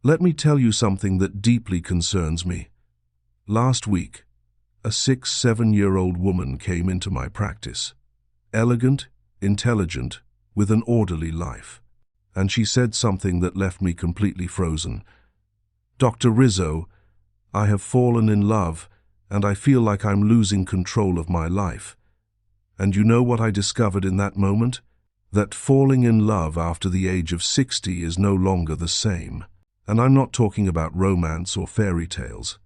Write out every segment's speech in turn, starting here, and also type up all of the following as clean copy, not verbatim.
Let me tell you something that deeply concerns me. Last week, a 6-7-year-old woman came into my practice. Elegant, intelligent, with an orderly life. And she said something that left me completely frozen. "Dr. Riso, I have fallen in love, and I feel like I'm losing control of my life." And you know what I discovered in that moment? That falling in love after the age of 60 is no longer the same. And I'm not talking about romance or fairy tales.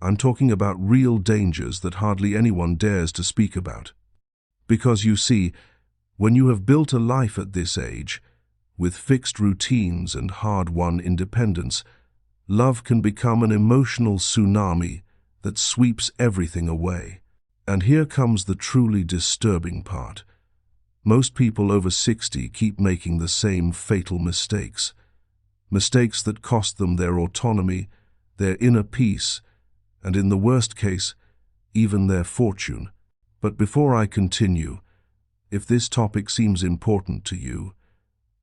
I'm talking about real dangers that hardly anyone dares to speak about. Because you see, when you have built a life at this age, with fixed routines and hard-won independence, love can become an emotional tsunami that sweeps everything away. And here comes the truly disturbing part. Most people over 60 keep making the same fatal mistakes. Mistakes that cost them their autonomy, their inner peace, and in the worst case, even their fortune. But before I continue, if this topic seems important to you,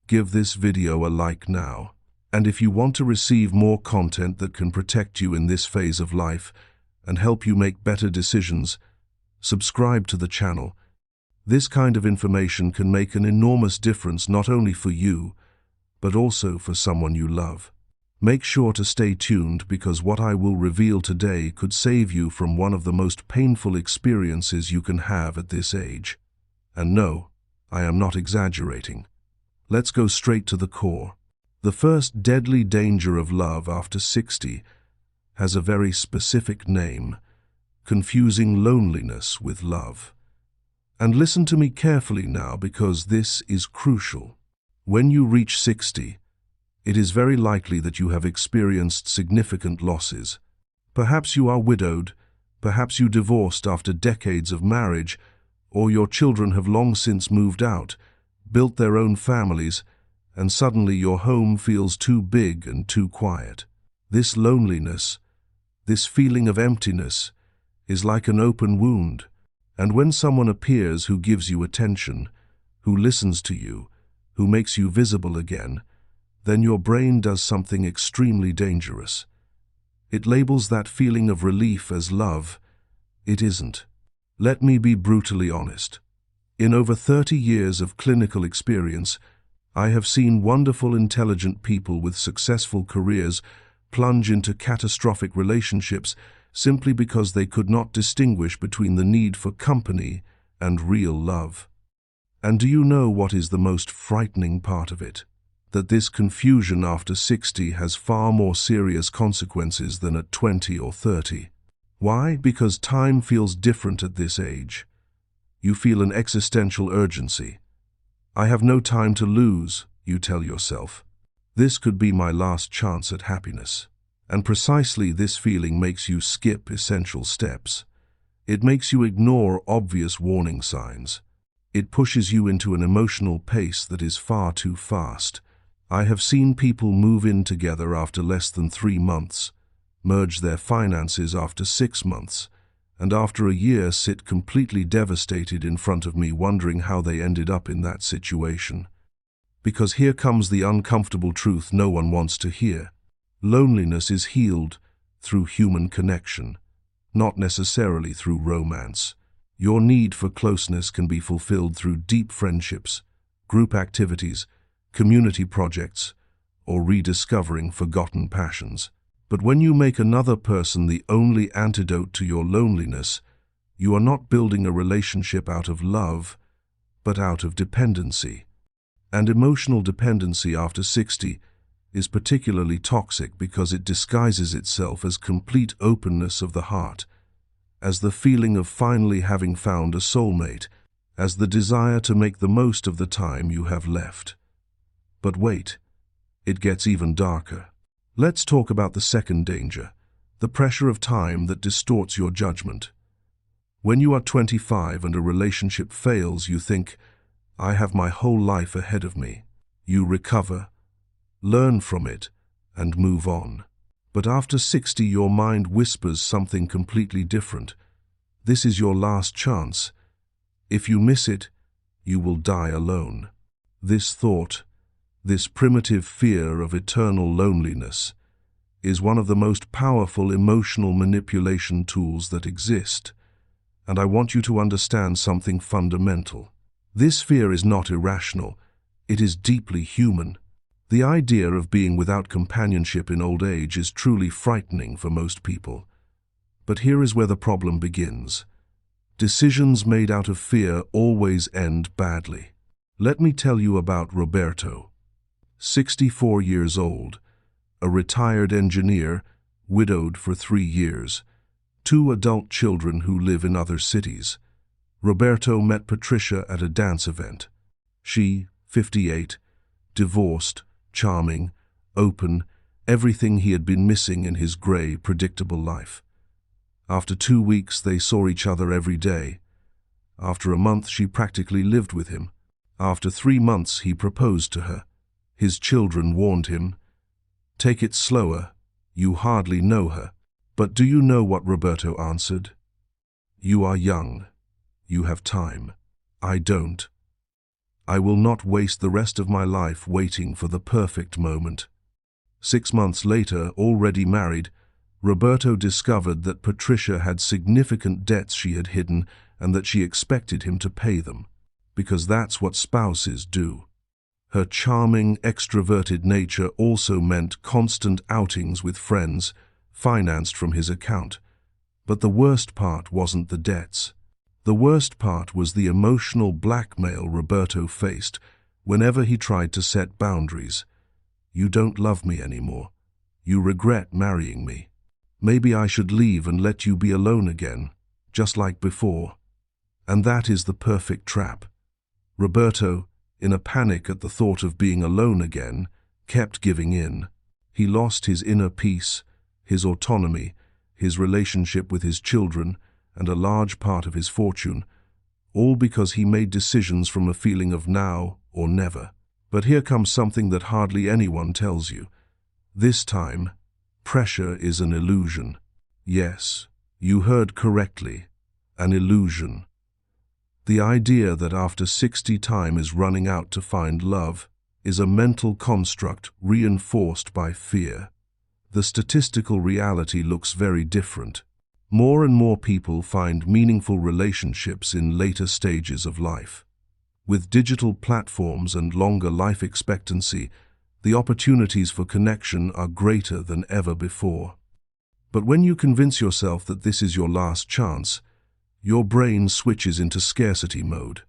give this video a like now. And if you want to receive more content that can protect you in this phase of life and help you make better decisions, subscribe to the channel. This kind of information can make an enormous difference not only for you, but also for someone you love. Make sure to stay tuned because what I will reveal today could save you from one of the most painful experiences you can have at this age. And no, I am not exaggerating. Let's go straight to the core. The first deadly danger of love after 60 has a very specific name: confusing loneliness with love. And listen to me carefully now because this is crucial. When you reach 60, it is very likely that you have experienced significant losses. Perhaps you are widowed, perhaps you divorced after decades of marriage, or your children have long since moved out, built their own families, and suddenly your home feels too big and too quiet. This loneliness, this feeling of emptiness, is like an open wound. And when someone appears who gives you attention, who listens to you, who makes you visible again, then your brain does something extremely dangerous. It labels that feeling of relief as love. It isn't. Let me be brutally honest. In over 30 years of clinical experience, I have seen wonderful, intelligent people with successful careers plunge into catastrophic relationships simply because they could not distinguish between the need for company and real love. And do you know what is the most frightening part of it? That this confusion after 60 has far more serious consequences than at 20 or 30. Why? Because time feels different at this age. You feel an existential urgency. I have no time to lose, you tell yourself. This could be my last chance at happiness. And precisely this feeling makes you skip essential steps. It makes you ignore obvious warning signs. It pushes you into an emotional pace that is far too fast. I have seen people move in together after less than 3 months, merge their finances after 6 months, and after a year sit completely devastated in front of me wondering how they ended up in that situation. Because here comes the uncomfortable truth no one wants to hear. Loneliness is healed through human connection, not necessarily through romance. Your need for closeness can be fulfilled through deep friendships, group activities, community projects, or rediscovering forgotten passions. But when you make another person the only antidote to your loneliness, you are not building a relationship out of love, but out of dependency. And emotional dependency after 60 is particularly toxic because it disguises itself as complete openness of the heart, as the feeling of finally having found a soulmate, as the desire to make the most of the time you have left. But wait, it gets even darker. Let's talk about the second danger, the pressure of time that distorts your judgment. When you are 25 and a relationship fails, you think, I have my whole life ahead of me. You recover, learn from it, and move on. But after 60, your mind whispers something completely different. This is your last chance. If you miss it, you will die alone. This thought, this primitive fear of eternal loneliness, is one of the most powerful emotional manipulation tools that exist, and I want you to understand something fundamental. This fear is not irrational, it is deeply human. The idea of being without companionship in old age is truly frightening for most people. But here is where the problem begins. Decisions made out of fear always end badly. Let me tell you about Roberto, 64 years old, a retired engineer, widowed for 3 years, 2 adult children who live in other cities. Roberto met Patricia at a dance event. She, 58, divorced, charming, open, everything he had been missing in his gray, predictable life. After 2 weeks, they saw each other every day. After a month, she practically lived with him. After 3 months, he proposed to her. His children warned him, "Take it slower, you hardly know her." But do you know what Roberto answered? "You are young. You have time. I don't. I will not waste the rest of my life waiting for the perfect moment." 6 months later, already married, Roberto discovered that Patricia had significant debts she had hidden and that she expected him to pay them, because that's what spouses do. Her charming, extroverted nature also meant constant outings with friends, financed from his account. But the worst part wasn't the debts. The worst part was the emotional blackmail Roberto faced whenever he tried to set boundaries. "You don't love me anymore. You regret marrying me. Maybe I should leave and let you be alone again, just like before." And that is the perfect trap. Roberto, in a panic at the thought of being alone again, kept giving in. He lost his inner peace, his autonomy, his relationship with his children, and a large part of his fortune, all because he made decisions from a feeling of now or never. But here comes something that hardly anyone tells you. This time, pressure is an illusion. Yes, you heard correctly, an illusion. The idea that after 60 time is running out to find love is a mental construct reinforced by fear. The statistical reality looks very different. More and more people find meaningful relationships in later stages of life. With digital platforms and longer life expectancy, the opportunities for connection are greater than ever before. But when you convince yourself that this is your last chance, your brain switches into scarcity mode.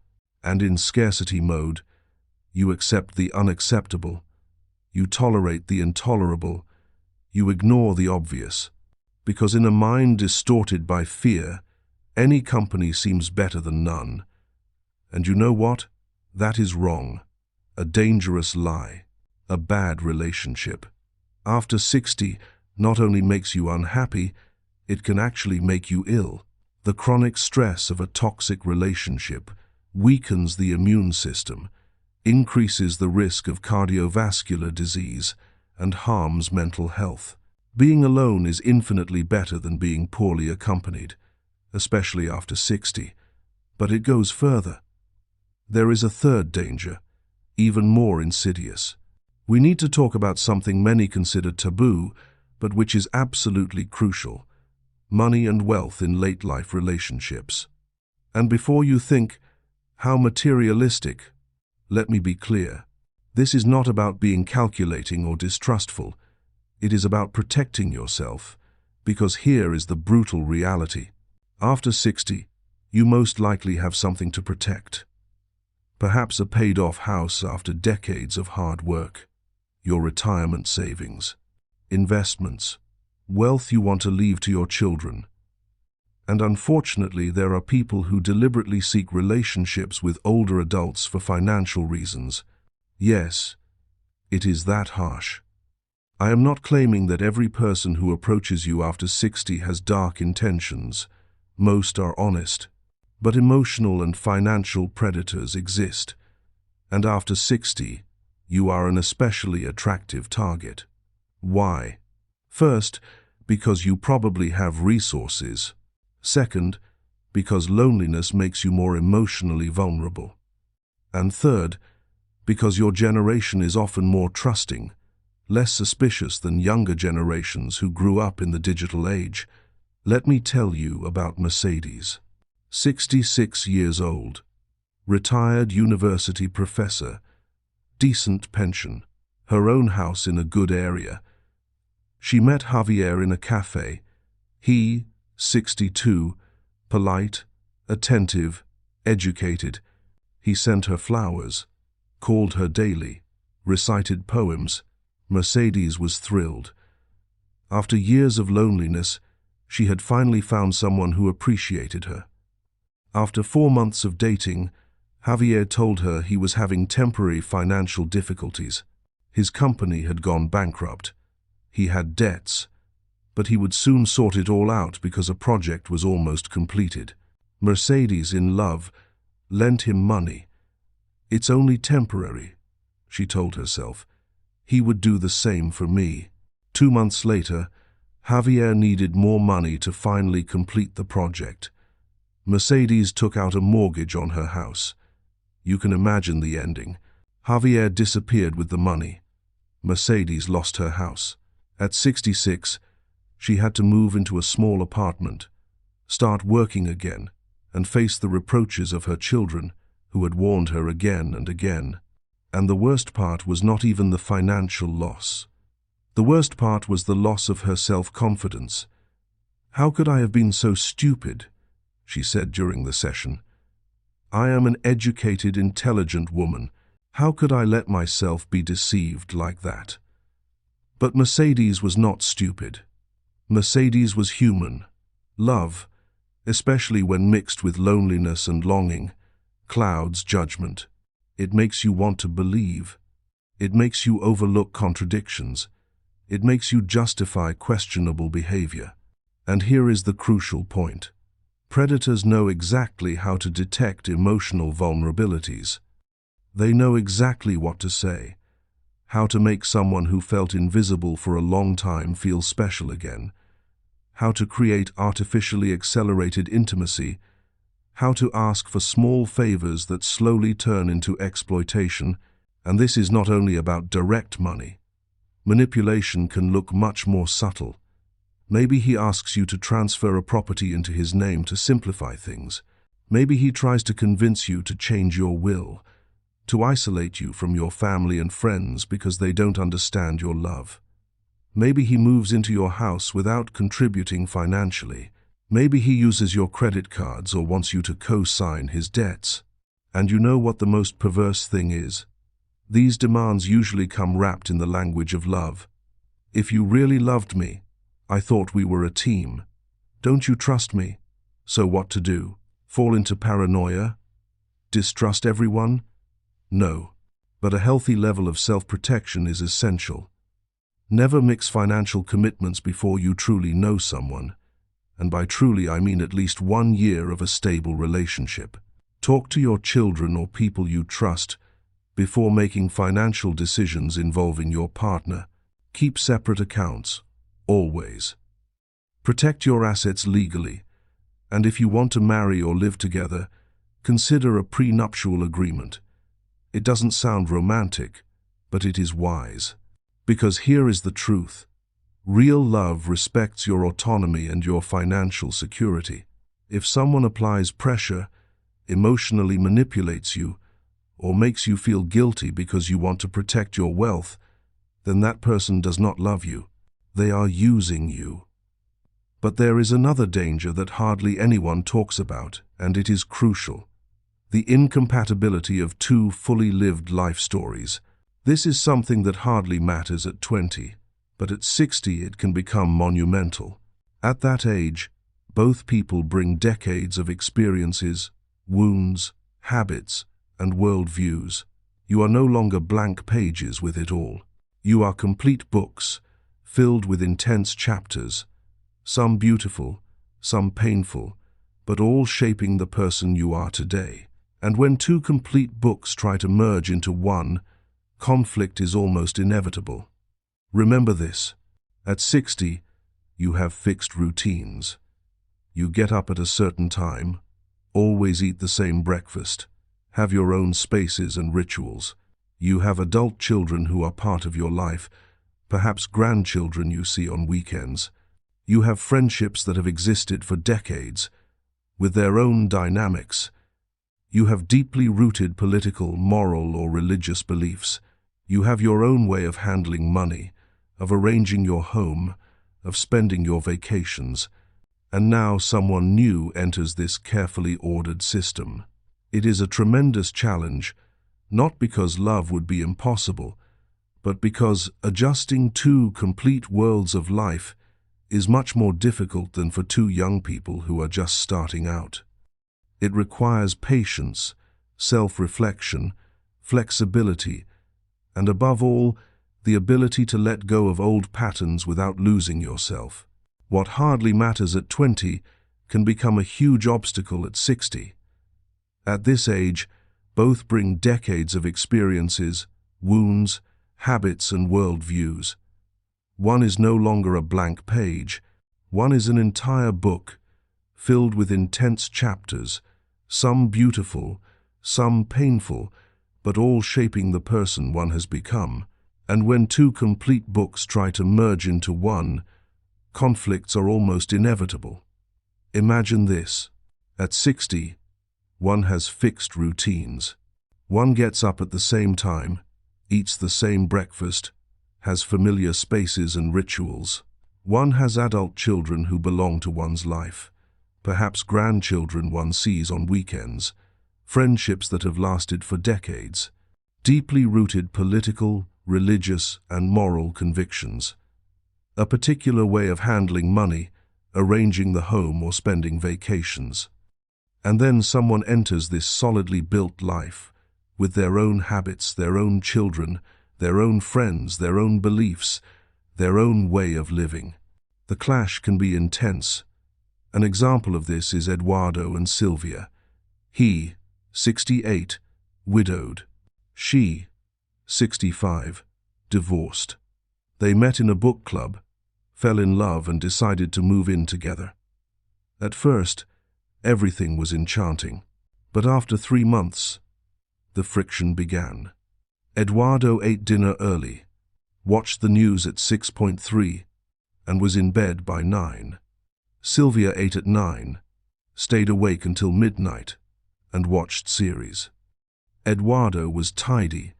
And in scarcity mode, you accept the unacceptable, you tolerate the intolerable, you ignore the obvious. Because in a mind distorted by fear, any company seems better than none. And you know what? That is wrong. A dangerous lie. A bad relationship. After 60 not only makes you unhappy, it can actually make you ill. The chronic stress of a toxic relationship weakens the immune system, increases the risk of cardiovascular disease, and harms mental health. Being alone is infinitely better than being poorly accompanied, especially after 60. But it goes further. There is a third danger, even more insidious. We need to talk about something many consider taboo, but which is absolutely crucial: money and wealth in late-life relationships. And before you think, how materialistic, let me be clear. This is not about being calculating or distrustful. It is about protecting yourself, because here is the brutal reality. After 60, you most likely have something to protect. Perhaps a paid-off house after decades of hard work, your retirement savings, investments, wealth you want to leave to your children. And unfortunately, there are people who deliberately seek relationships with older adults for financial reasons. Yes, it is that harsh. I am not claiming that every person who approaches you after 60 has dark intentions. Most are honest. But emotional and financial predators exist. And after 60, you are an especially attractive target. Why? First, because you probably have resources. Second, because loneliness makes you more emotionally vulnerable. And third, because your generation is often more trusting, less suspicious than younger generations who grew up in the digital age. Let me tell you about Mercedes. 66 years old, retired university professor, decent pension, her own house in a good area. She met Javier in a cafe. He, 62, polite, attentive, educated. He sent her flowers, called her daily, recited poems. Mercedes was thrilled. After years of loneliness, she had finally found someone who appreciated her. After 4 months of dating, Javier told her he was having temporary financial difficulties. His company had gone bankrupt. He had debts, but he would soon sort it all out because a project was almost completed. Mercedes, in love, lent him money. It's only temporary, she told herself. He would do the same for me. 2 months later, Javier needed more money to finally complete the project. Mercedes took out a mortgage on her house. You can imagine the ending. Javier disappeared with the money. Mercedes lost her house. At 66, she had to move into a small apartment, start working again, and face the reproaches of her children, who had warned her again and again. And the worst part was not even the financial loss. The worst part was the loss of her self-confidence. "How could I have been so stupid?" she said during the session. "I am an educated, intelligent woman. How could I let myself be deceived like that?" But Mercedes was not stupid. Mercedes was human. Love, especially when mixed with loneliness and longing, clouds judgment. It makes you want to believe. It makes you overlook contradictions. It makes you justify questionable behavior. And here is the crucial point. Predators know exactly how to detect emotional vulnerabilities. They know exactly what to say, how to make someone who felt invisible for a long time feel special again, how to create artificially accelerated intimacy, how to ask for small favors that slowly turn into exploitation. And this is not only about direct money. Manipulation can look much more subtle. Maybe he asks you to transfer a property into his name to simplify things. Maybe he tries to convince you to change your will, to isolate you from your family and friends because they don't understand your love. Maybe he moves into your house without contributing financially. Maybe he uses your credit cards or wants you to co-sign his debts. And you know what the most perverse thing is? These demands usually come wrapped in the language of love. "If you really loved me, I thought we were a team. Don't you trust me?" So what to do? Fall into paranoia? Distrust everyone? No. But a healthy level of self-protection is essential. Never mix financial commitments before you truly know someone. And by truly, I mean at least 1 year of a stable relationship. Talk to your children or people you trust before making financial decisions involving your partner. Keep separate accounts, always. Protect your assets legally, and if you want to marry or live together, consider a prenuptial agreement. It doesn't sound romantic, but it is wise. Because here is the truth. Real love respects your autonomy and your financial security. If someone applies pressure, emotionally manipulates you, or makes you feel guilty because you want to protect your wealth, then that person does not love you. They are using you. But there is another danger that hardly anyone talks about, and it is crucial. The incompatibility of two fully lived life stories. This is something that hardly matters at 20, but at 60 it can become monumental. At that age, both people bring decades of experiences, wounds, habits, and worldviews. You are no longer blank pages with it all. You are complete books, filled with intense chapters, some beautiful, some painful, but all shaping the person you are today. And when two complete books try to merge into one, conflict is almost inevitable. Remember this. At 60, you have fixed routines. You get up at a certain time, always eat the same breakfast, have your own spaces and rituals. You have adult children who are part of your life, perhaps grandchildren you see on weekends. You have friendships that have existed for decades, with their own dynamics. You have deeply rooted political, moral, or religious beliefs. You have your own way of handling money, of arranging your home, of spending your vacations. And now someone new enters this carefully ordered system. It is a tremendous challenge, not because love would be impossible, but because adjusting two complete worlds of life is much more difficult than for two young people who are just starting out. It requires patience, self-reflection, flexibility, and above all, the ability to let go of old patterns without losing yourself. What hardly matters at 20 can become a huge obstacle at 60. At this age, both bring decades of experiences, wounds, habits, and worldviews. One is no longer a blank page. One is an entire book, filled with intense chapters, some beautiful, some painful, but all shaping the person one has become. And when two complete books try to merge into one, conflicts are almost inevitable. Imagine this. At 60, one has fixed routines. One gets up at the same time, eats the same breakfast, has familiar spaces and rituals. One has adult children who belong to one's life, perhaps grandchildren one sees on weekends, friendships that have lasted for decades, deeply rooted political, religious, and moral convictions, a particular way of handling money, arranging the home, or spending vacations. And then someone enters this solidly built life, with their own habits, their own children, their own friends, their own beliefs, their own way of living. The clash can be intense. An example of this is Eduardo and Sylvia. He, 68, widowed. She, 65, divorced. They met in a book club, fell in love, and decided to move in together. At first, everything was enchanting, but after 3 months, the friction began. Eduardo ate dinner early, watched the news at 6:3, and was in bed by 9. Sylvia ate at 9, stayed awake until midnight, and watched series. Eduardo was tidy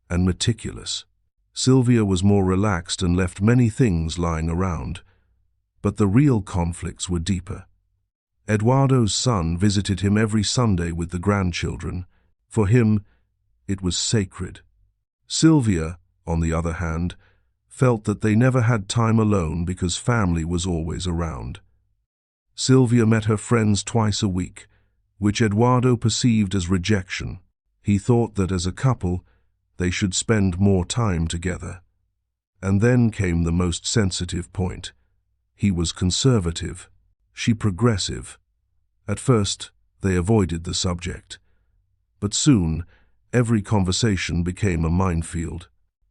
and meticulous. Sylvia was more relaxed and left many things lying around, but the real conflicts were deeper. Eduardo's son visited him every Sunday with the grandchildren. For him, it was sacred. Sylvia, on the other hand, felt that they never had time alone because family was always around. Sylvia met her friends twice a week, which Eduardo perceived as rejection. He thought that as a couple, they should spend more time together. And then came the most sensitive point. He was conservative, she progressive. At first, they avoided the subject. But soon, every conversation became a minefield.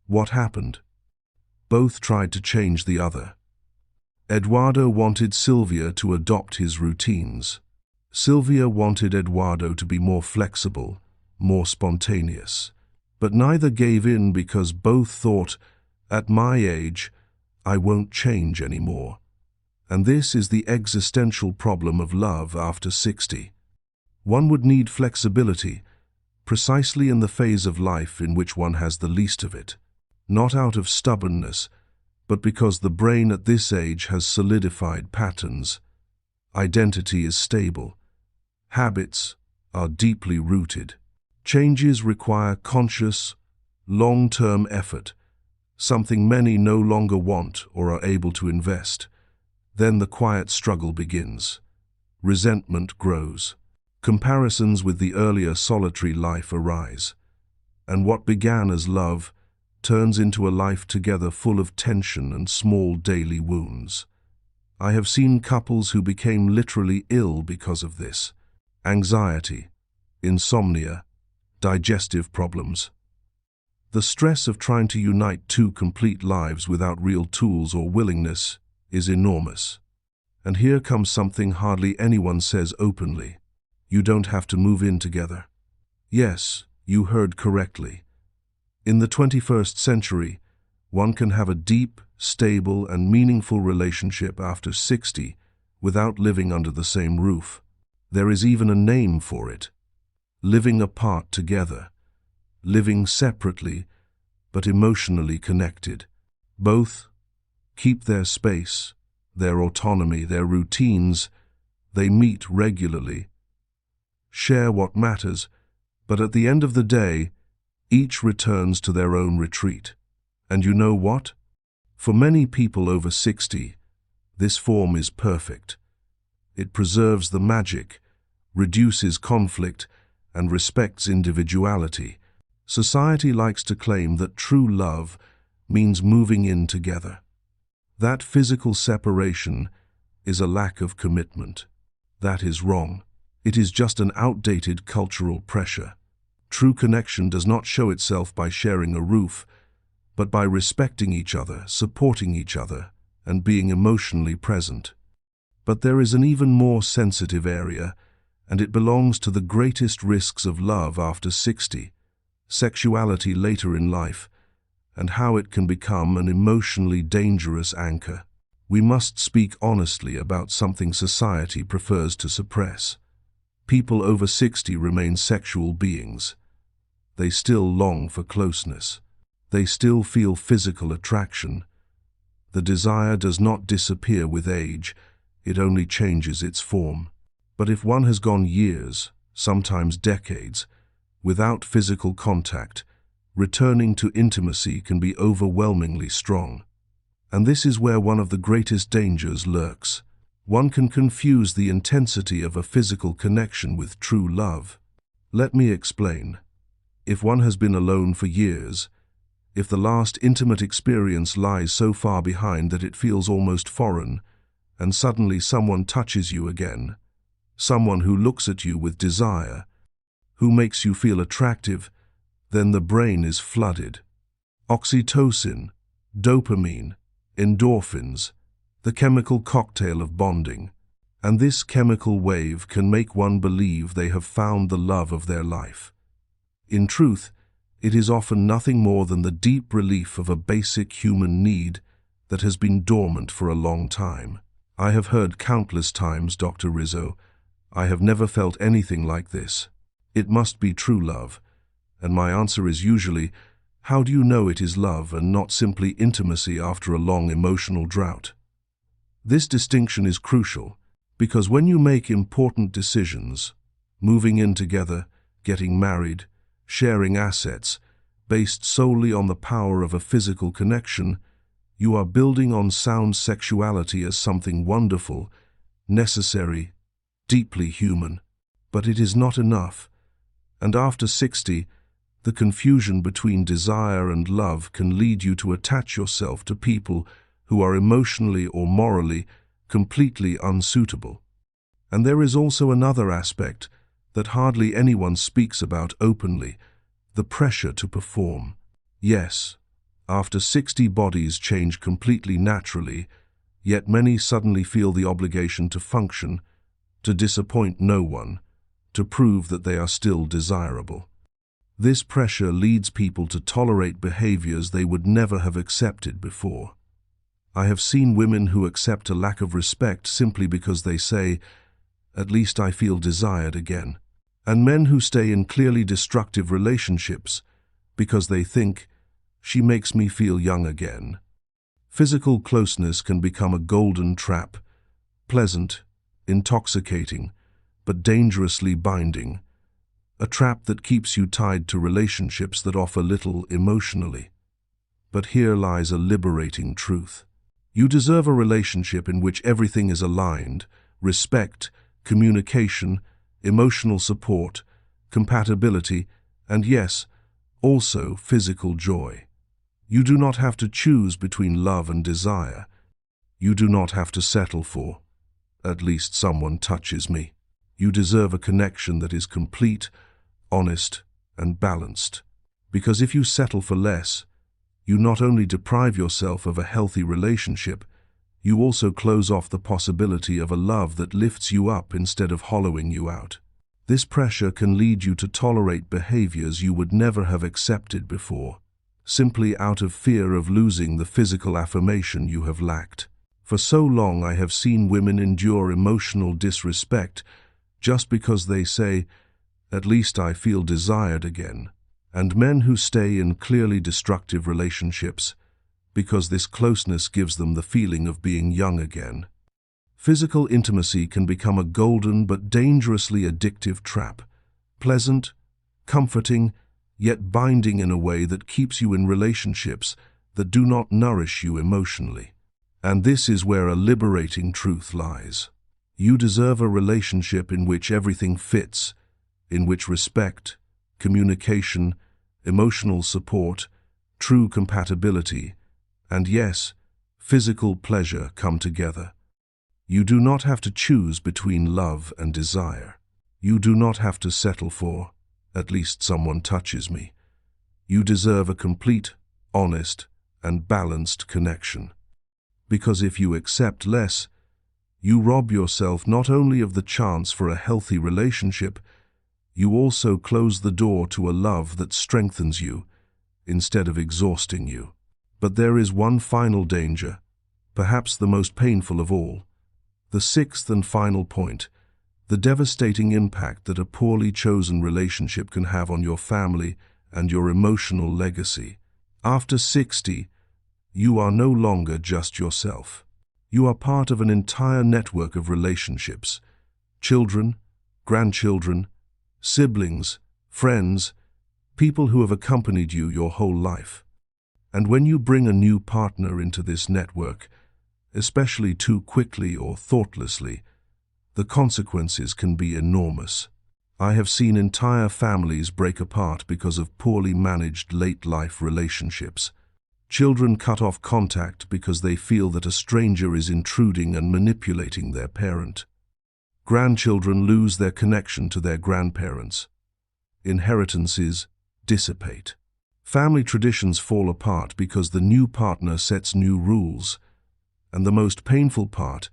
What happened? Both tried to change the other. Eduardo wanted Sylvia to adopt his routines. Sylvia wanted Eduardo to be more flexible, more spontaneous. But neither gave in because both thought, at my age, I won't change anymore. And this is the existential problem of love after 60. One would need flexibility, precisely in the phase of life in which one has the least of it. Not out of stubbornness, but because the brain at this age has solidified patterns. Identity is stable. Habits are deeply rooted. Changes require conscious, long-term effort, something many no longer want or are able to invest. Then the quiet struggle begins. Resentment grows. Comparisons with the earlier solitary life arise, and what began as love turns into a life together full of tension and small daily wounds. I have seen couples who became literally ill because of this. Anxiety, insomnia, digestive problems. The stress of trying to unite two complete lives without real tools or willingness is enormous. And here comes something hardly anyone says openly. You don't have to move in together. Yes, you heard correctly. In the 21st century, One can have a deep, stable, and meaningful relationship after 60 without living under the same roof. There is even a name for it: living apart together, living separately but emotionally connected. Both keep their space, their autonomy, their routines. They meet regularly, share what matters, but at the end of the day, each returns to their own retreat. And you know what? For many people over 60, this form is perfect. It preserves the magic, reduces conflict, and respects individuality. Society likes to claim that true love means moving in together. That physical separation is a lack of commitment. That is wrong. It is just an outdated cultural pressure. True connection does not show itself by sharing a roof, but by respecting each other, supporting each other, and being emotionally present. But there is an even more sensitive area, and it belongs to the greatest risks of love after 60, sexuality later in life, and how it can become an emotionally dangerous anchor. We must speak honestly about something society prefers to suppress. People over 60 remain sexual beings. They still long for closeness. They still feel physical attraction. The desire does not disappear with age, it only changes its form. But if one has gone years, sometimes decades, without physical contact, returning to intimacy can be overwhelmingly strong. And this is where one of the greatest dangers lurks. One can confuse the intensity of a physical connection with true love. Let me explain. If one has been alone for years, if the last intimate experience lies so far behind that it feels almost foreign, and suddenly someone touches you again, someone who looks at you with desire, who makes you feel attractive, then the brain is flooded. Oxytocin, dopamine, endorphins, the chemical cocktail of bonding. And this chemical wave can make one believe they have found the love of their life. In truth, it is often nothing more than the deep relief of a basic human need that has been dormant for a long time. I have heard countless times, Dr. Riso, I have never felt anything like this. It must be true love. And my answer is usually, how do you know it is love and not simply intimacy after a long emotional drought? This distinction is crucial, because when you make important decisions, moving in together, getting married, sharing assets, based solely on the power of a physical connection, you are building on sound sexuality as something wonderful, necessary, deeply human. But it is not enough. And after 60, the confusion between desire and love can lead you to attach yourself to people who are emotionally or morally completely unsuitable. And there is also another aspect that hardly anyone speaks about openly: the pressure to perform. Yes, after 60 bodies change completely naturally, yet many suddenly feel the obligation to function, to disappoint no one, to prove that they are still desirable. This pressure leads people to tolerate behaviors they would never have accepted before. I have seen women who accept a lack of respect simply because they say, "At least I feel desired again." And men who stay in clearly destructive relationships because they think, "She makes me feel young again." Physical closeness can become a golden trap, pleasant, intoxicating, but dangerously binding. A trap that keeps you tied to relationships that offer little emotionally. But here lies a liberating truth. You deserve a relationship in which everything is aligned: respect, communication, emotional support, compatibility, and yes, also physical joy. You do not have to choose between love and desire. You do not have to settle for, "At least someone touches me." You deserve a connection that is complete, honest, and balanced. Because if you settle for less, you not only deprive yourself of a healthy relationship, you also close off the possibility of a love that lifts you up instead of hollowing you out. This pressure can lead you to tolerate behaviors you would never have accepted before. simply out of fear of losing the physical affirmation you have lacked. For so long I have seen women endure emotional disrespect just because they say, "At least I feel desired again," and men who stay in clearly destructive relationships because this closeness gives them the feeling of being young again. Physical intimacy can become a golden but dangerously addictive trap, pleasant, comforting, yet binding in a way that keeps you in relationships that do not nourish you emotionally. And this is where a liberating truth lies. You deserve a relationship in which everything fits, in which respect, communication, emotional support, true compatibility, and yes, physical pleasure come together. You do not have to choose between love and desire. You do not have to settle for, "At least someone touches me." You deserve a complete, honest, and balanced connection. Because if you accept less, you rob yourself not only of the chance for a healthy relationship, you also close the door to a love that strengthens you instead of exhausting you. But there is one final danger, perhaps the most painful of all. The sixth and final point, the devastating impact that a poorly chosen relationship can have on your family and your emotional legacy. After 60, you are no longer just yourself. You are part of an entire network of relationships. Children, grandchildren, siblings, friends, people who have accompanied you your whole life. And when you bring a new partner into this network, especially too quickly or thoughtlessly, the consequences can be enormous. I have seen entire families break apart because of poorly managed late-life relationships. Children cut off contact because they feel that a stranger is intruding and manipulating their parent. Grandchildren lose their connection to their grandparents. Inheritances dissipate. Family traditions fall apart because the new partner sets new rules. And the most painful part,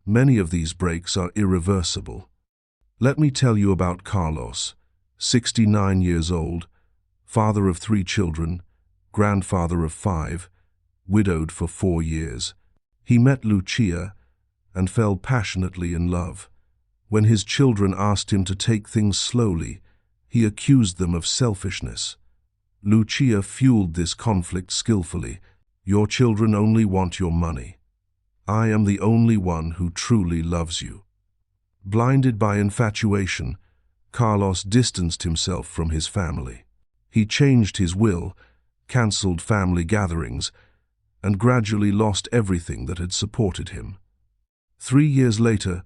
many of these breaks are irreversible. Let me tell you about Carlos, 69 years old, father of 3 children, grandfather of 5, widowed for 4 years. He met Lucia and fell passionately in love. When his children asked him to take things slowly, he accused them of selfishness. Lucia fueled this conflict skillfully. "Your children only want your money. I am the only one who truly loves you." Blinded by infatuation, Carlos distanced himself from his family. He changed his will, cancelled family gatherings, and gradually lost everything that had supported him. 3 years later,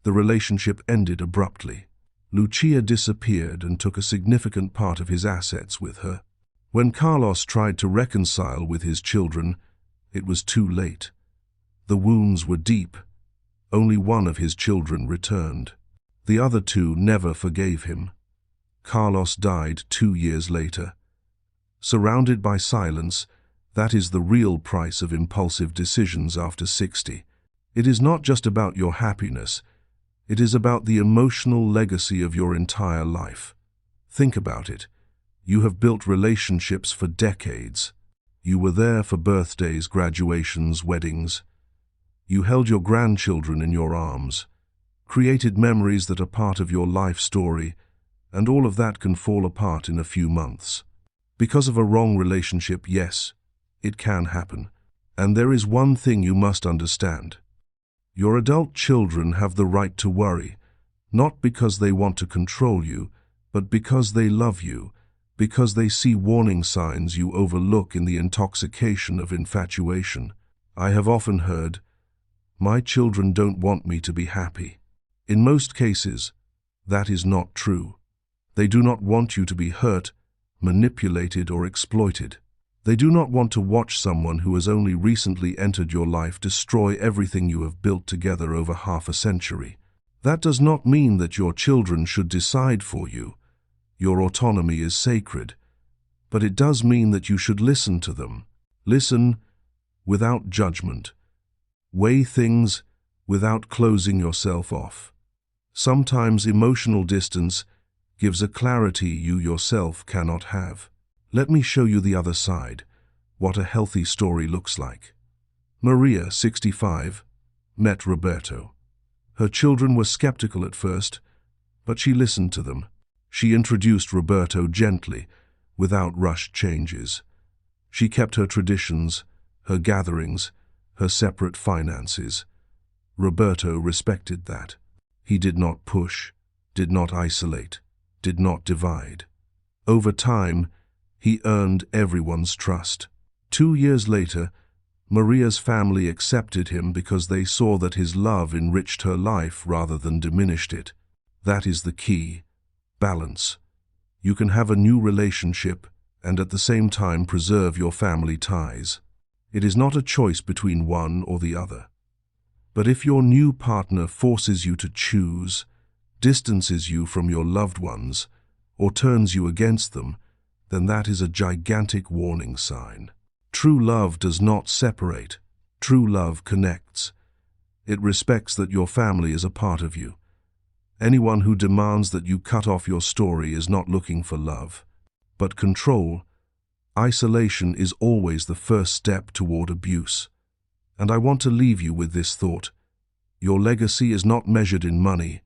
the relationship ended abruptly. Lucia disappeared and took a significant part of his assets with her. When Carlos tried to reconcile with his children, it was too late. The wounds were deep. Only one of his children returned. The other 2 never forgave him. Carlos died 2 years later. Surrounded by silence, that is the real price of impulsive decisions after 60. It is not just about your happiness. It is about the emotional legacy of your entire life. Think about it. You have built relationships for decades. You were there for birthdays, graduations, weddings. You held your grandchildren in your arms, created memories that are part of your life story, and all of that can fall apart in a few months. Because of a wrong relationship, yes, it can happen. And there is one thing you must understand. Your adult children have the right to worry, not because they want to control you, but because they love you, because they see warning signs you overlook in the intoxication of infatuation. I have often heard, "My children don't want me to be happy." In most cases, that is not true. They do not want you to be hurt, manipulated, or exploited. They do not want to watch someone who has only recently entered your life destroy everything you have built together over half a century. That does not mean that your children should decide for you. Your autonomy is sacred. But it does mean that you should listen to them. Listen without judgment. Weigh things without closing yourself off. Sometimes emotional distance gives a clarity you yourself cannot have. Let me show you the other side, what a healthy story looks like. Maria, 65, met Roberto. Her children were skeptical at first, but she listened to them. She introduced Roberto gently, without rushed changes. She kept her traditions, her gatherings, her separate finances. Roberto respected that. He did not push, did not isolate, did not divide. Over time, he earned everyone's trust. 2 years later, Maria's family accepted him because they saw that his love enriched her life rather than diminished it. That is the key. Balance. You can have a new relationship and at the same time preserve your family ties. It is not a choice between one or the other. But if your new partner forces you to choose, distances you from your loved ones, or turns you against them, then that is a gigantic warning sign. True love does not separate. True love connects. It respects that your family is a part of you. Anyone who demands that you cut off your story is not looking for love, but control. Isolation is always the first step toward abuse. And I want to leave you with this thought. Your legacy is not measured in money,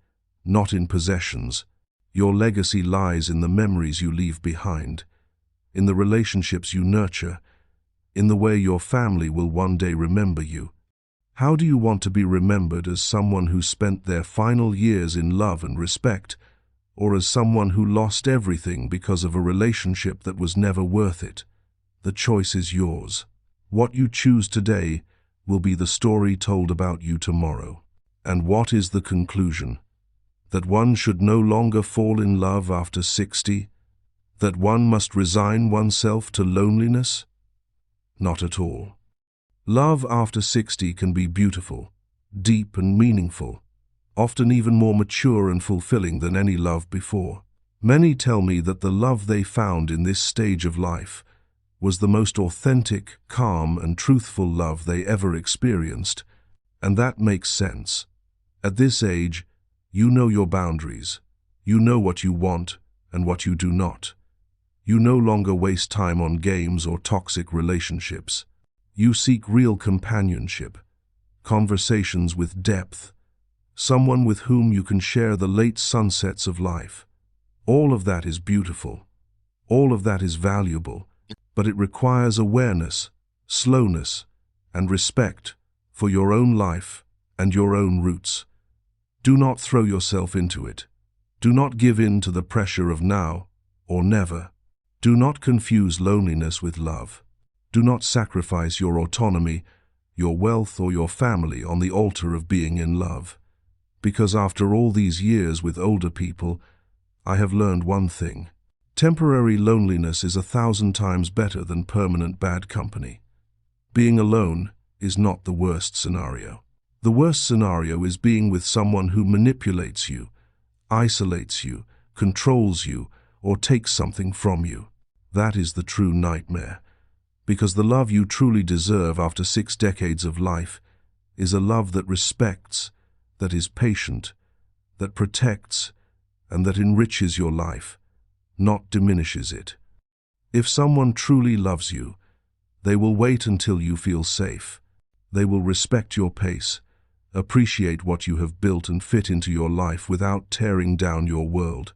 not in possessions. Your legacy lies in the memories you leave behind, in the relationships you nurture, in the way your family will one day remember you. How do you want to be remembered, as someone who spent their final years in love and respect, or as someone who lost everything because of a relationship that was never worth it? The choice is yours. What you choose today will be the story told about you tomorrow. And what is the conclusion? That one should no longer fall in love after 60? That one must resign oneself to loneliness? Not at all. Love after 60 can be beautiful, deep and meaningful, often even more mature and fulfilling than any love before. Many tell me that the love they found in this stage of life was the most authentic, calm and truthful love they ever experienced, and that makes sense. At this age, you know your boundaries. You know what you want and what you do not. You no longer waste time on games or toxic relationships. You seek real companionship, conversations with depth, someone with whom you can share the late sunsets of life. All of that is beautiful. All of that is valuable, but it requires awareness, slowness, and respect for your own life and your own roots. Do not throw yourself into it. Do not give in to the pressure of now or never. Do not confuse loneliness with love. Do not sacrifice your autonomy, your wealth, or your family on the altar of being in love. Because after all these years with older people, I have learned one thing. Temporary loneliness is 1,000 times better than permanent bad company. Being alone is not the worst scenario. The worst scenario is being with someone who manipulates you, isolates you, controls you, or takes something from you. That is the true nightmare, because the love you truly deserve after 6 decades of life is a love that respects, that is patient, that protects, and that enriches your life, not diminishes it. If someone truly loves you, they will wait until you feel safe. They will respect your pace, appreciate what you have built and fit into your life without tearing down your world.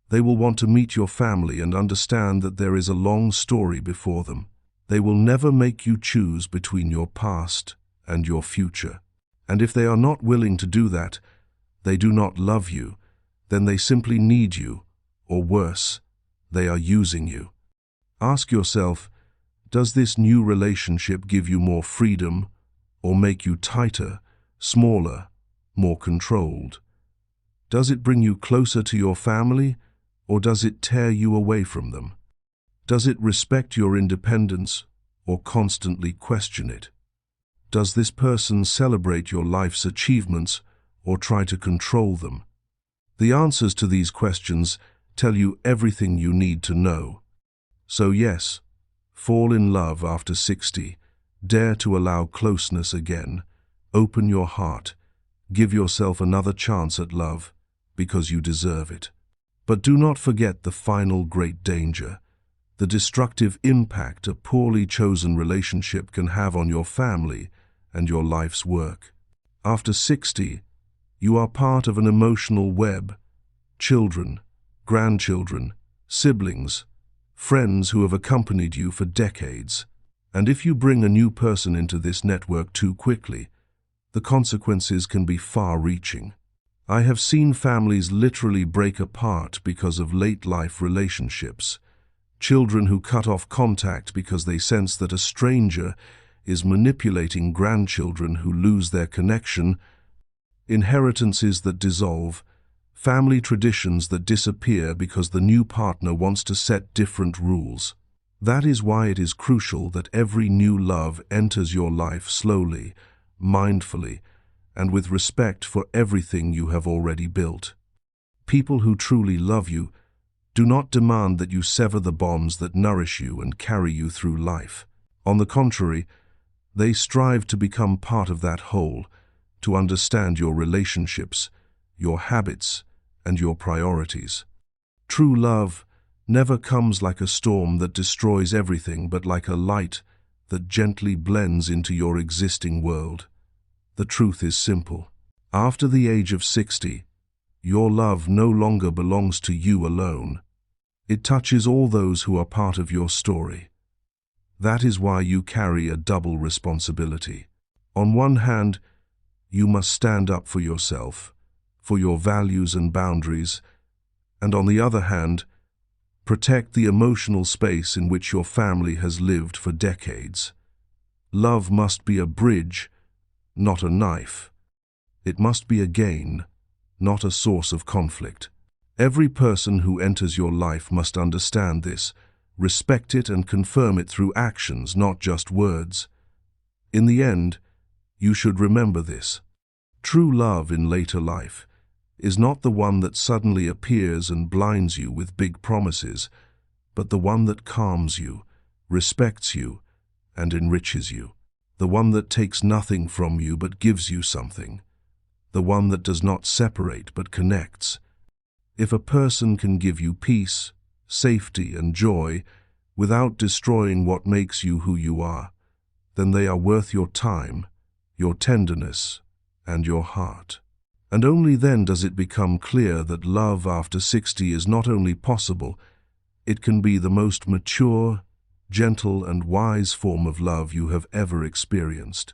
They will want to meet your family and understand that there is a long story before them. They will never make you choose between your past and your future. And if they are not willing to do that, they do not love you, then they simply need you, or worse, they are using you. Ask yourself, does this new relationship give you more freedom or make you tighter, smaller, more controlled? Does it bring you closer to your family, or does it tear you away from them? Does it respect your independence or constantly question it? Does this person celebrate your life's achievements or try to control them? The answers to these questions tell you everything you need to know. So yes, fall in love after 60. Dare to allow closeness again. Open your heart. Give yourself another chance at love, because you deserve it. But do not forget the final great danger, the destructive impact a poorly chosen relationship can have on your family and your life's work. After 60, you are part of an emotional web. Children, grandchildren, siblings, friends who have accompanied you for decades. And if you bring a new person into this network too quickly, the consequences can be far-reaching. I have seen families literally break apart because of late-life relationships. Children who cut off contact because they sense that a stranger is manipulating grandchildren who lose their connection, inheritances that dissolve, family traditions that disappear because the new partner wants to set different rules. That is why it is crucial that every new love enters your life slowly, mindfully, and with respect for everything you have already built. People who truly love you do not demand that you sever the bonds that nourish you and carry you through life. On the contrary, they strive to become part of that whole, to understand your relationships, your habits, and your priorities. True love never comes like a storm that destroys everything, but like a light that gently blends into your existing world. The truth is simple. After the age of 60, your love no longer belongs to you alone. It touches all those who are part of your story. That is why you carry a double responsibility. On one hand, you must stand up for yourself, for your values and boundaries, and on the other hand, protect the emotional space in which your family has lived for decades. Love must be a bridge, not a knife. It must be a gain, not a source of conflict. Every person who enters your life must understand this, respect it and confirm it through actions, not just words. In the end, you should remember this. True love in later life is not the one that suddenly appears and blinds you with big promises, but the one that calms you, respects you, and enriches you. The one that takes nothing from you but gives you something. The one that does not separate but connects. If a person can give you peace, safety, and joy without destroying what makes you who you are, then they are worth your time, your tenderness, and your heart. And only then does it become clear that love after 60 is not only possible, it can be the most mature, gentle, and wise form of love you have ever experienced.